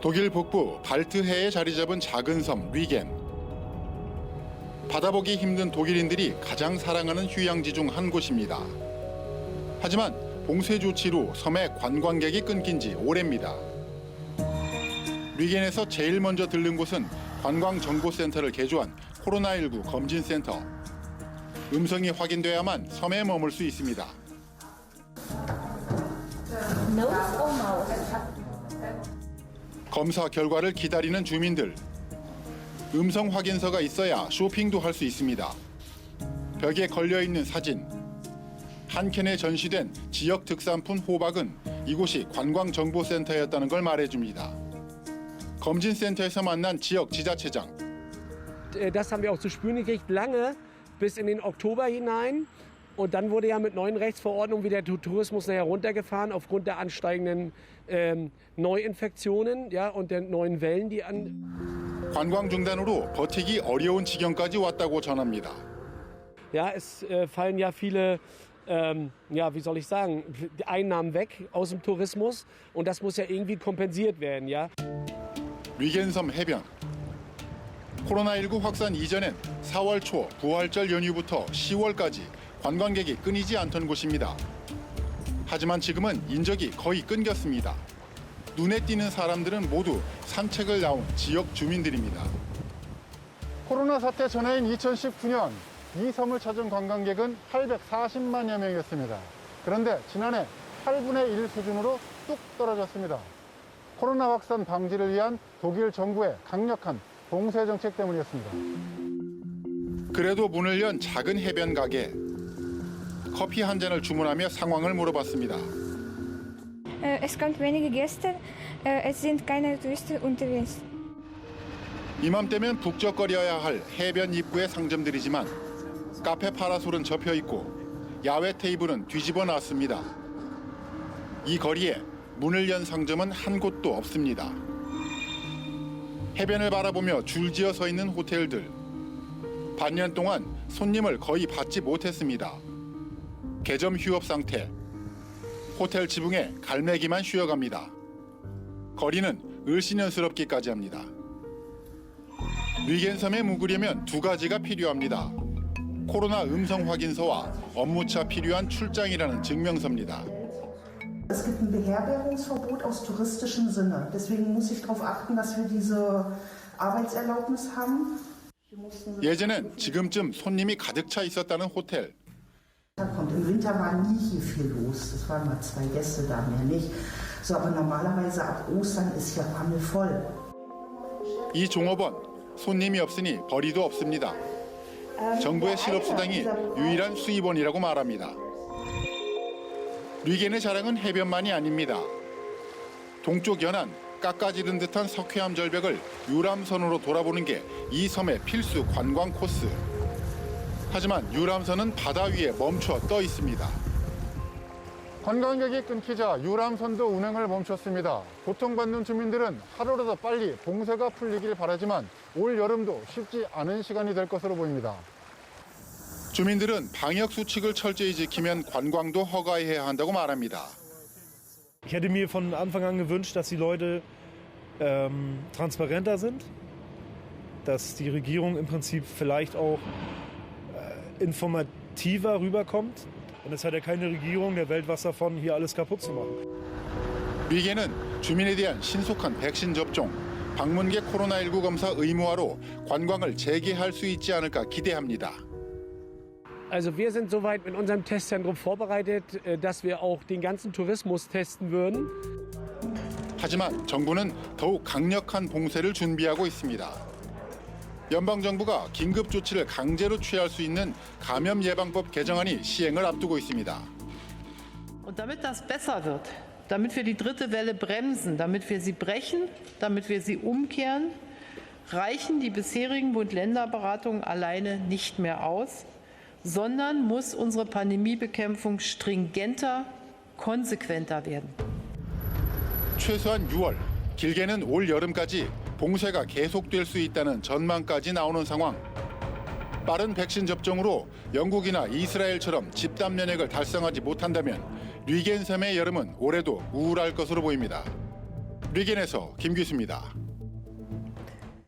독일 북부 발트해에 자리 잡은 작은 섬 리겐. 받아보기 힘든 독일인들이 가장 사랑하는 휴양지 중 한 곳입니다. 하지만 봉쇄 조치로 섬의 관광객이 끊긴 지 오래입니다. 리겐에서 제일 먼저 들른 곳은 관광정보센터를 개조한 코로나19 검진센터. 음성이 확인돼야만 섬에 머물 수 있습니다. 검사 결과를 기다리는 주민들. 음성 확인서가 있어야 쇼핑도 할 수 있습니다. 벽에 걸려있는 사진. 한 캔에 전시된 지역 특산품 호박은 이곳이 관광정보센터였다는 걸 말해줍니다. 검진센터에서 만난 지역 지자체장. Das haben wir auch zu spüren gekriegt, lange bis in den Oktober hinein. Und dann wurde ja mit neuen Rechtsverordnungen wieder der Tourismus nachher runtergefahren aufgrund der ansteigenden Neuinfektionen, ja, und der neuen Wellen, die an. 관광 중단으로 버티기 어려운 지경까지 왔다고 전합니다. Ja, es fallen ja viele, ja, wie soll ich sagen, Einnahmen weg aus dem Tourismus und das muss ja irgendwie kompensiert werden, ja. 리겐섬 해변. 코로나19 확산 이전엔 4월 초 부활절 연휴부터 10월까지 관광객이 끊이지 않던 곳입니다. 하지만 지금은 인적이 거의 끊겼습니다. 눈에 띄는 사람들은 모두 산책을 나온 지역 주민들입니다. 코로나 사태 전해인 2019년 이 섬을 찾은 관광객은 840만여 명이었습니다. 그런데 지난해 8분의 1 수준으로 뚝 떨어졌습니다. 코로나 확산 방지를 위한 독일 정부의 강력한 봉쇄 정책 때문이었습니다. 그래도 문을 연 작은 해변 가게. 커피 한 잔을 주문하며 상황을 물어봤습니다. Es kommt wenige Gäste, es sind keine Touristen unterwegs. 이맘때면 북적거려야 할 해변 입구의 상점들이지만 카페 파라솔은 접혀 있고 야외 테이블은 뒤집어 놨습니다. 이 거리에 문을 연 상점은 한 곳도 없습니다. 해변을 바라보며 줄지어 서 있는 호텔들. 반년 동안 손님을 거의 받지 못했습니다. 개점 휴업 상태. 호텔 지붕에 갈매기만 쉬어갑니다. 거리는 을씨년스럽기까지 합니다. 리겐섬에 묵으려면 두 가지가 필요합니다. 코로나 음성 확인서와 업무차 필요한 출장이라는 증명서입니다. Es gibt ein Beherbergungsverbot aus touristischem Sinne. Deswegen muss ich darauf achten, dass wir diese Arbeitserlaubnis haben. 예전엔 지금쯤 손님이 가득 차 있었다는 호텔. Im Winter war nie hier viel los. Es waren mal 2 Gäste da, mehr nicht. So, aber normalerweise ab Ostern ist hier rammelvoll. 이 종업원, 손님이 없으니 벌이도 없습니다. 정부의 실업수당이 유일한 수입원이라고 말합니다. 리겐의 자랑은 해변만이 아닙니다. 동쪽 연안, 깎아지른 듯한 석회암 절벽을 유람선으로 돌아보는 게 이 섬의 필수 관광 코스. 하지만 유람선은 바다 위에 멈춰 떠 있습니다. 관광객이 끊기자 유람선도 운행을 멈췄습니다. 고통받는 주민들은 하루라도 빨리 봉쇄가 풀리길 바라지만 올 여름도 쉽지 않은 시간이 될 것으로 보입니다. 주민들은 방역 수칙을 철저히 지키면 관광도 허가해야 한다고 말합니다. Ich hätte mir von Anfang an gewünscht, dass die Leute transparenter sind, dass die Regierung im Prinzip vielleicht auch informativer rüberkommt. Und es hat ja keine Regierung der Welt was davon, hier alles kaputt zu machen. 리겐은 주민에 대한 신속한 백신 접종, 방문객 코로나19 검사 의무화로 관광을 재개할 수 있지 않을까 기대합니다. Also wir sind soweit mit unserem Testzentrum vorbereitet, dass wir auch den ganzen Tourismus testen würden. 하지만 정부는 더욱 강력한 봉쇄를 준비하고 있습니다. 연방정부가 긴급 조치를 강제로 취할 수 있는 감염 예방법 개정안이 시행을 앞두고 있습니다. Und damit das besser wird, damit wir die dritte Welle bremsen, damit wir sie brechen, damit wir sie umkehren, reichen die bisherigen Bund-Länder-Beratungen alleine nicht mehr aus, sondern muss unsere Pandemiebekämpfung stringenter, konsequenter werden. 최소한 6월, 길게는 올 여름까지 봉쇄가 계속될 수 있다는 전망까지 나오는 상황. 빠른 백신 접종으로 영국이나 이스라엘처럼 집단 면역을 달성하지 못한다면 리겐섬의 여름은 올해도 우울할 것으로 보입니다. 리겐에서 김규수입니다.